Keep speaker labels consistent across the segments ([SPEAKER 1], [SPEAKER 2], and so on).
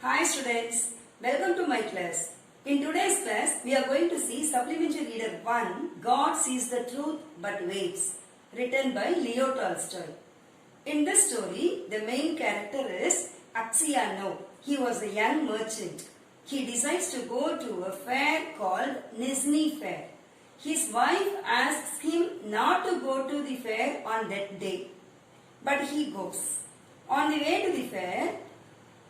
[SPEAKER 1] Hi students, welcome to my class. In today's class, we are going to see Supplementary Reader 1, God Sees the Truth But Waits, written by Leo Tolstoy. In this story, the main character is Aksiano. He was a young merchant. He decides to go to a fair called Nizhny Fair. His wife asks him not to go to the fair on that day, but he goes. On the way to the fair,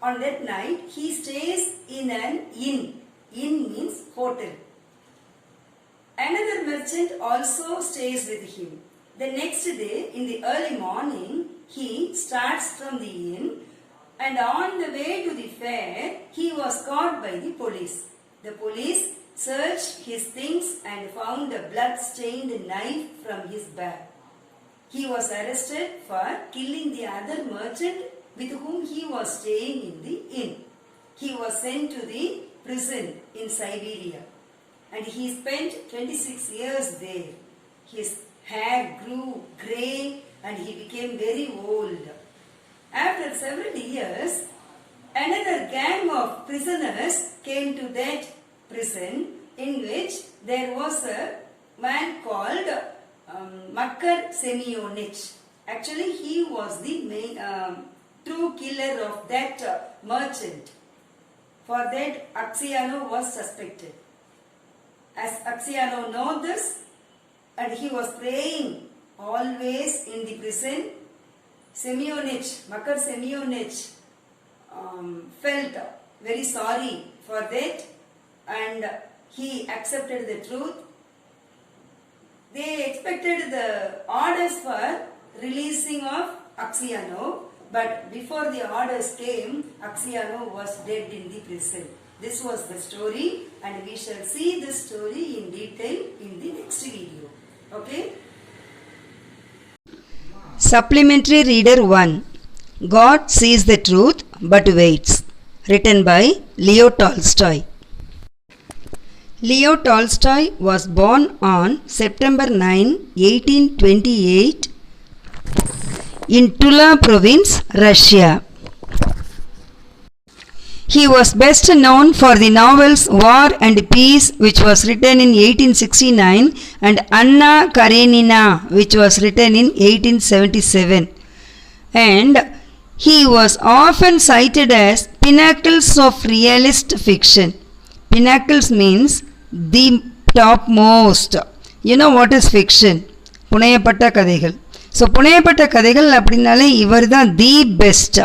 [SPEAKER 1] on that night, he stays in an inn. Inn means hotel. Another merchant also stays with him. The next day, in the early morning, he starts from the inn, and on the way to the fair, he was caught by the police. The police searched his things and found a blood-stained knife from his bag. He was arrested for killing the other merchant with whom he was staying in the inn. He was sent to the prison in Siberia, and he spent 26 years there. His hair grew grey and he became very old. After several years, another gang of prisoners came to that prison, in which there was a man called Makar Semyonich. Actually, he was the main true killer of that merchant. For that, Aksiano was suspected. As Aksiano knows this, and he was praying always in the prison, Makar Semyonich felt very sorry for that, and he accepted the truth. They expected the orders for releasing of Aksiano, but before the orders came, Aksiano was dead in the prison. This was the story, and we shall see this story in detail in the next video. Okay? Supplementary Reader 1, God Sees the Truth But Waits, written by Leo Tolstoy. Leo Tolstoy was born on September 9, 1828 in Tula province, Russia. He was best known for the novels War and Peace, which was written in 1869, and Anna Karenina, which was written in 1877. And he was often cited as pinnacles of realist fiction. Pinnacles means the topmost. You know what is fiction? புனையப்பட்ட கதைகள். So புனையப்பட்ட கதைகள் அப்படினாலே இவர்தான் the best.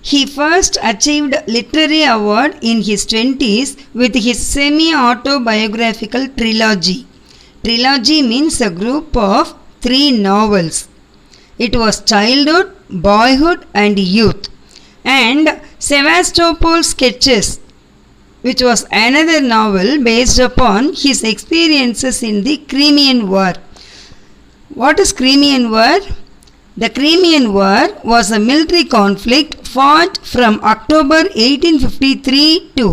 [SPEAKER 1] He first achieved literary award in his 20s with his semi-autobiographical trilogy. Trilogy means a group of 3 novels. It was childhood, boyhood and youth. And Sevastopol Sketches, which was another novel based upon his experiences in the Crimean War. What is Crimean War? The Crimean War was a military conflict fought from October 1853 to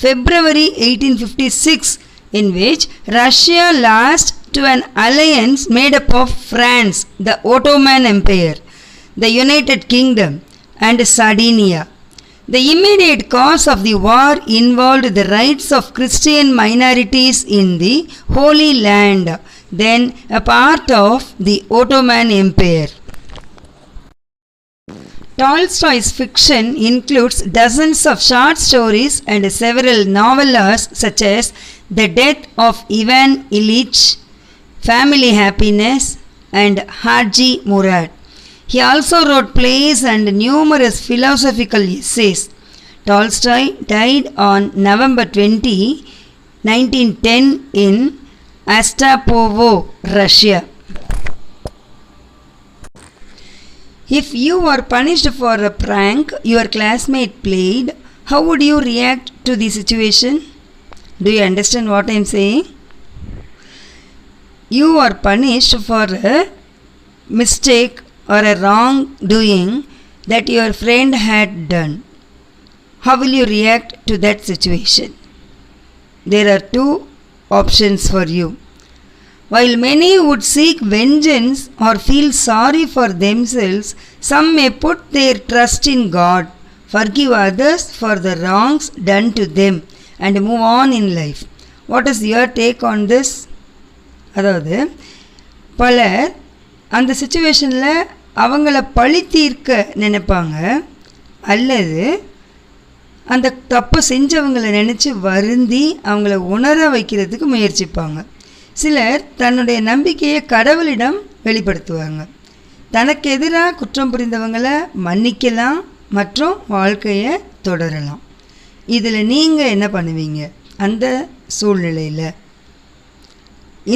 [SPEAKER 1] February 1856, in which Russia lost to an alliance made up of France, the Ottoman Empire, the United Kingdom, and Sardinia. The immediate cause of the war involved the rights of Christian minorities in the Holy Land, then a part of the Ottoman Empire. Tolstoy's fiction includes dozens of short stories and several novellas such as The Death of Ivan Ilyich, Family Happiness, and Haji Murad. He also wrote plays and numerous philosophical essays. Tolstoy died on November 20, 1910 in Astapovo, Russia. If you were punished for a prank your classmate played, how would you react to the situation? Do you understand what I am saying? You are punished for a mistake or a wrongdoing that your friend had done. How will you react to that situation? There are 2 options for you. While many would seek vengeance or feel sorry for themselves, some may put their trust in God, forgive others for the wrongs done to them, and move on in life. What is your take on this? அதாவது பலர் அந்த சுச்சுவேஷனில் அவங்கள பழி தீர்க்க நினைப்பாங்க, அல்லது அந்த தப்பு செஞ்சவங்களை நினச்சி வருந்தி அவங்கள உணர வைக்கிறதுக்கு முயற்சிப்பாங்க. சிலர் தன்னுடைய நம்பிக்கையை கடவுளிடம் வெளிப்படுத்துவாங்க. தனக்கு எதிராக குற்றம் புரிந்தவங்களை மன்னிக்கலாம் மற்றும் வாழ்க்கையை தொடரலாம். இதில் நீங்கள் என்ன பண்ணுவீங்க அந்த சூழ்நிலையில்?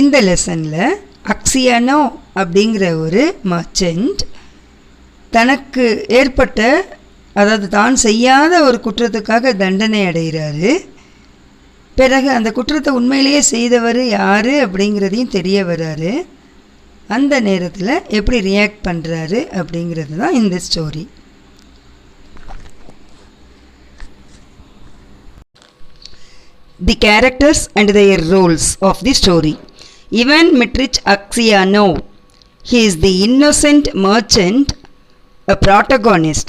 [SPEAKER 1] இந்த லெசனில் அக்சியானோ அப்படிங்கிற ஒரு மர்ச்சன்ட் தனக்கு ஏற்பட்ட, அதாவது தான் செய்யாத ஒரு குற்றத்துக்காக தண்டனை அடைகிறாரு. பிறகு அந்த குற்றத்தை உண்மையிலேயே செய்தவர் யார் அப்படிங்கிறதையும் தெரிய வராரு. அந்த நேரத்தில் எப்படி ரியாக்ட் பண்ணுறாரு அப்படிங்கிறது தான் இந்த story. The characters and their roles of the story. Ivan Mitrich Aksianov. He is the innocent merchant, a protagonist.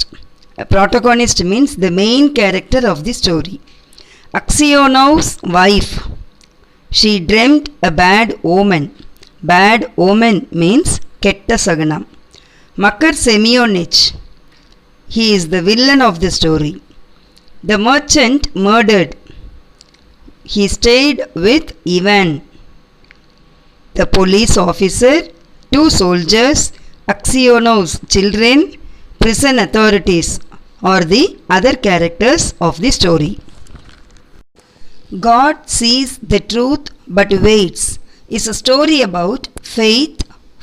[SPEAKER 1] A protagonist means the main character of the story. Aksionov's wife. She dreamt a bad omen. Bad omen means ketta saganam. Makar Semyonich. He is the villain of the story. The merchant murdered. He stayed with Ivan. The police officer, 2 soldiers, Aksionov's children, prison authorities are the other characters of the story. God sees the truth but waits is a story about faith,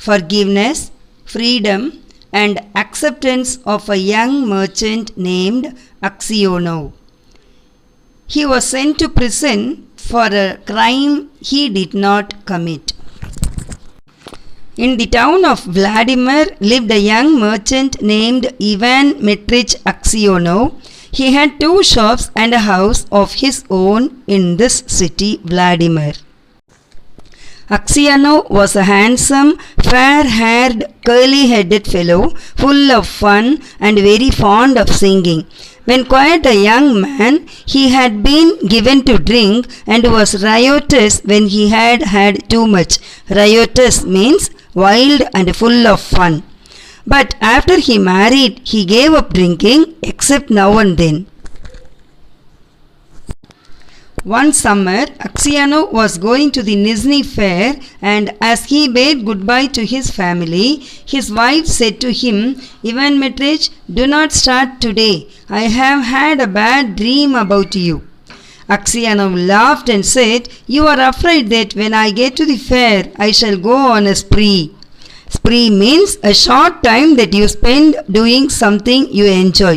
[SPEAKER 1] forgiveness, freedom and acceptance of a young merchant named Aksionov. He was sent to prison for a crime he did not commit. In the town of Vladimir lived a young merchant named Ivan Mitrich Aksionov. He had 2 shops and a house of his own in this city, Vladimir. Aksionov was a handsome, fair-haired, curly-headed fellow, full of fun and very fond of singing. When quite a young man, he had been given to drink and was riotous when he had had too much. Riotous means wild and full of fun. But after he married, he gave up drinking except now and then. One summer, Aksionov was going to the Nizhny fair, and as he bade goodbye to his family, his wife said to him, "Ivan Mitrich, do not start today. I have had a bad dream about you." Aksionov laughed and said, "You are afraid that when I get to the fair, I shall go on a spree." Spree means a short time that you spend doing something you enjoy.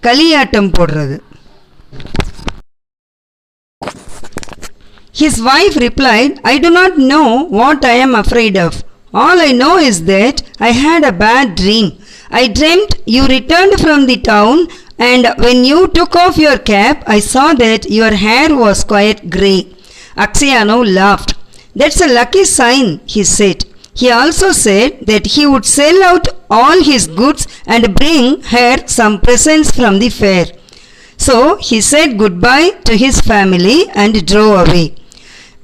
[SPEAKER 1] Kaliyattam podrathu. His wife replied, "I do not know what I am afraid of. All I know is that I had a bad dream. I dreamt you returned from the town, and when you took off your cap, I saw that your hair was quite grey." Aksionov laughed. "That's a lucky sign," he said. He also said that he would sell out all his goods and bring her some presents from the fair. So he said goodbye to his family and drove away.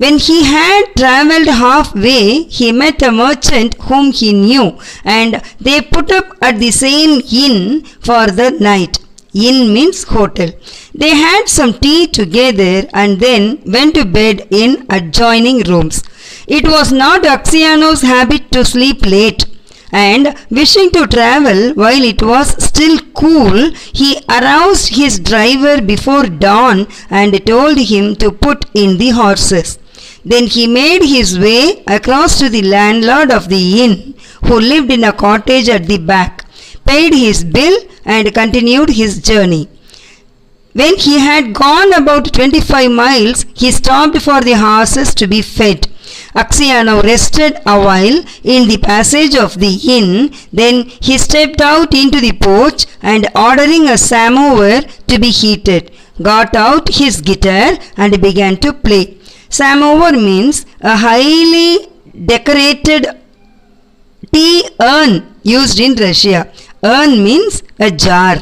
[SPEAKER 1] When he had travelled halfway, he met a merchant whom he knew, and they put up at the same inn for the night. Inn means hotel. They had some tea together and then went to bed in adjoining rooms. It was not Aksionov's habit to sleep late, and wishing to travel while it was still cool, he aroused his driver before dawn and told him to put in the horses. Then he made his way across to the landlord of the inn, who lived in a cottage at the back, paid his bill and continued his journey. When he had gone about 25 miles, he stopped for the horses to be fed. Aksionov rested a while in the passage of the inn, then he stepped out into the porch and, ordering a samovar to be heated, got out his guitar and began to play. Samovar means a highly decorated tea urn used in Russia. Urn means a jar.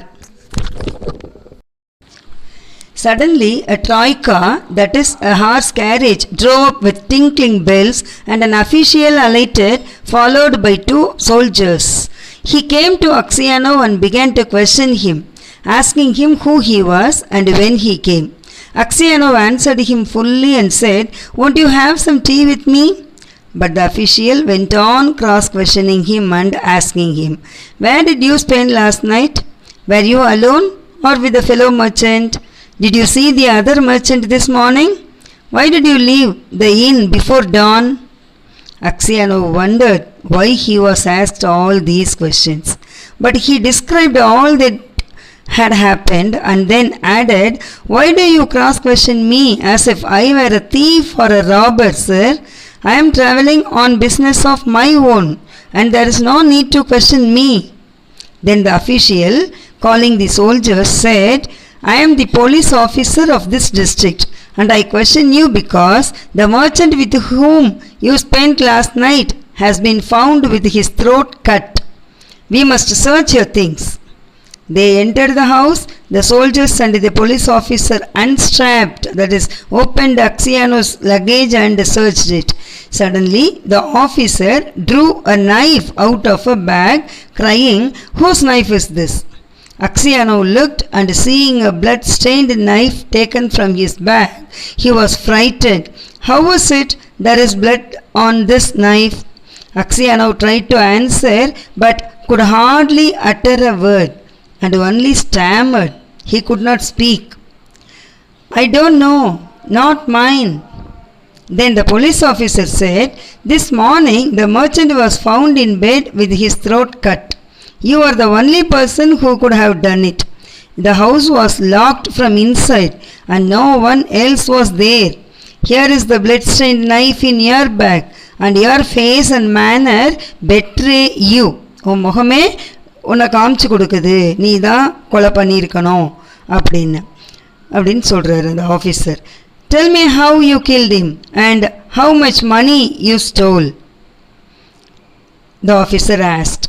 [SPEAKER 1] Suddenly, a troika, that is a horse carriage, drove up with tinkling bells, and an official alighted, followed by 2 soldiers. He came to Aksionov and began to question him, asking him who he was and when he came. Aksionov answered him fully and said, "Won't you have some tea with me?" But the official went on cross-questioning him and asking him, "Where did you spend last night? Were you alone or with a fellow merchant? Did you see the other merchant this morning? Why did you leave the inn before dawn?" Aksionov wondered why he was asked all these questions. But he described all that had happened and then added, "Why do you cross-question me as if I were a thief or a robber, sir? I am travelling on business of my own, and there is no need to question me." Then the official, calling the soldiers, said, "I am the police officer of this district, and I question you because the merchant with whom you spent last night has been found with his throat cut. We must search your things." They entered the house. The soldiers and the police officer unstrapped, that is, opened Aksionov's luggage and searched it. Suddenly, the officer drew a knife out of a bag, crying, "Whose knife is this?" Aksionov looked, and seeing a blood-stained knife taken from his bag, he was frightened. "How was it there is blood on this knife?" Aksionov tried to answer, but could hardly utter a word, and only stammered. He could not speak. "I don't know, not mine." Then the police officer said, "This morning the merchant was found in bed with his throat cut. You are the only person who could have done it. The house was locked from inside and no one else was there. Here is the blood-stained knife in your bag, and your face and manner betray you." உன் முகமே உன்னை காமிச்சு கொடுக்குது, நீ தான் கொலை பண்ணியிருக்கணும் அப்படின்னு சொல்கிறாரு அந்த officer. "Tell me how you killed him and how much money you stole," the officer asked.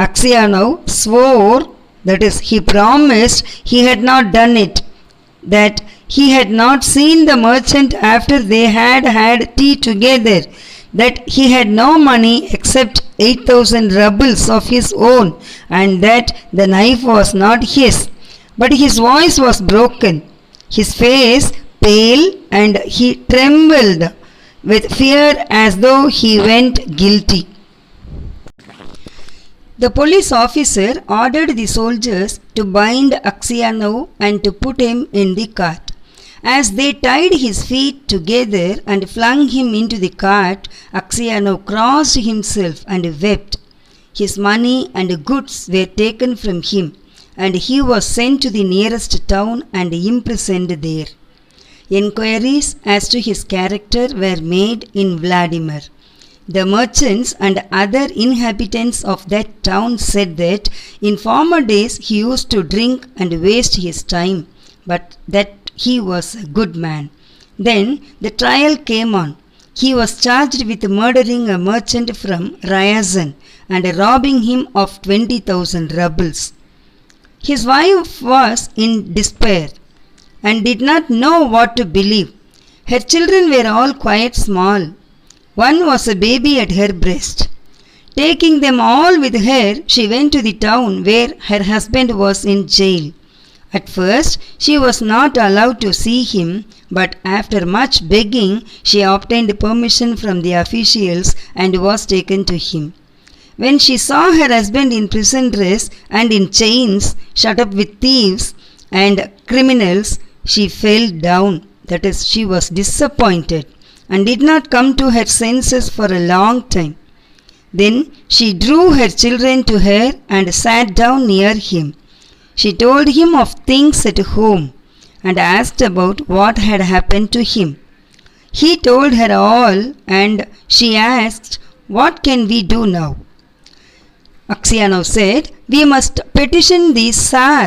[SPEAKER 1] Aksionov swore, that is, he promised he had not done it, that he had not seen the merchant after they had had tea together, that he had no money except 8,000 rubles of his own, and that the knife was not his. But his voice was broken, his face pale, and he trembled with fear as though he went guilty. The police officer ordered the soldiers to bind Aksionov and to put him in the cart. As they tied his feet together and flung him into the cart, Aksionov crossed himself and wept. His money and goods were taken from him, and he was sent to the nearest town and imprisoned there. Enquiries as to his character were made in Vladimir. The merchants and other inhabitants of that town said that in former days he used to drink and waste his time, but that he was a good man. Then the trial came on. He was charged with murdering a merchant from Ryazan and robbing him of 20,000 rubles. His wife was in despair and did not know what to believe. Her children were all quite small. One was a baby at her breast. Taking them all with her, she went to the town where her husband was in jail. At first, she was not allowed to see him, but after much begging, she obtained permission from the officials and was taken to him. When she saw her husband in prison dress and in chains, shut up with thieves and criminals, she fell down. That is, she was disappointed and did not come to her senses for a long time. Then she drew her children to her and sat down near him. She told him of things at home and asked about what had happened to him. He told her all, and she asked, "What can we do now?" Aksionov said, "We must petition the Tsar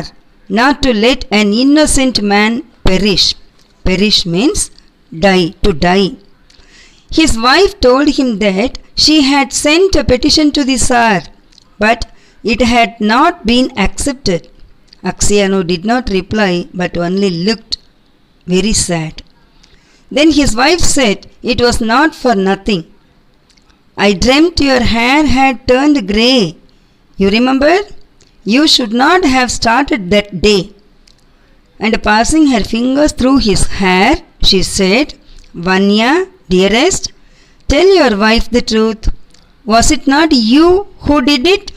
[SPEAKER 1] not to let an innocent man perish." Perish means die, to die. His wife told him that She had sent a petition to the Tsar, but it had not been accepted. Axiano did not reply but only looked very sad. Then his wife said, "It was not for nothing. I dreamt your hair had turned grey. You remember? You should not have started that day." And passing her fingers through his hair, she said, "Vanya, dearest, tell your wife the truth. Was it not you who did it?"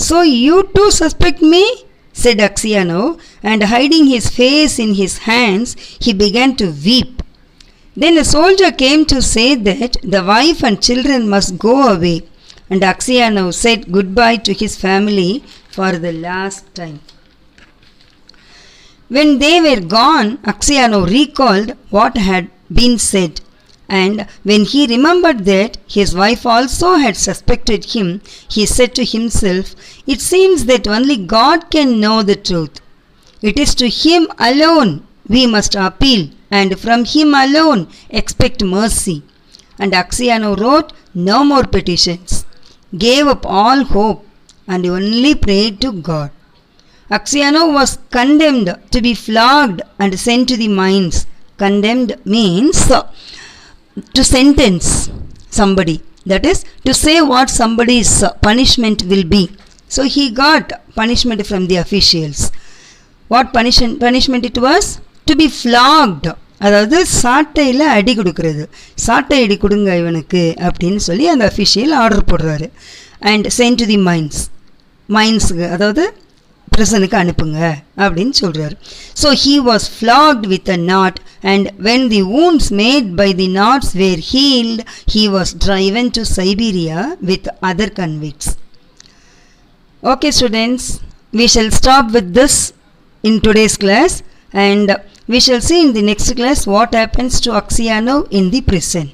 [SPEAKER 1] "So you too suspect me?" said Axiano, and hiding his face in his hands, he began to weep. Then a soldier came to say that the wife and children must go away, and Axiano said goodbye to his family for the last time. When they were gone, Axiano recalled what had been said, and when he remembered that his wife also had suspected him, he said to himself, "It seems that only God can know the truth. It is to Him alone we must appeal, and from Him alone expect mercy." And Axiano wrote no more petitions, gave up all hope, and only prayed to God. Axiano was condemned to be flogged and sent to the mines. Condemned means to sentence somebody, that is to say what somebody's punishment will be. So he got punishment from the officials. What punishment it was? To be flogged. அதாவது சாட்டையில் அடி கொடுக்கறது, சாட்டை அடி கொடுங்க இவனுக்கு அப்படின்னு சொல்லி அந்த அஃபிஷியல் ஆர்டர் போடுறாரு. அண்ட் சென்ட் டு தி மைன்ஸுக்கு, அதாவது பிரசனுக்கு அனுப்புங்க அப்படின்னு சொல்றாரு. So he was flogged with a knot, and when the wounds made by the knots were healed, he was driven to Siberia with other convicts. Okay students, we shall stop with this in today's class, and we shall see in the next class what happens to Axiano in the prison.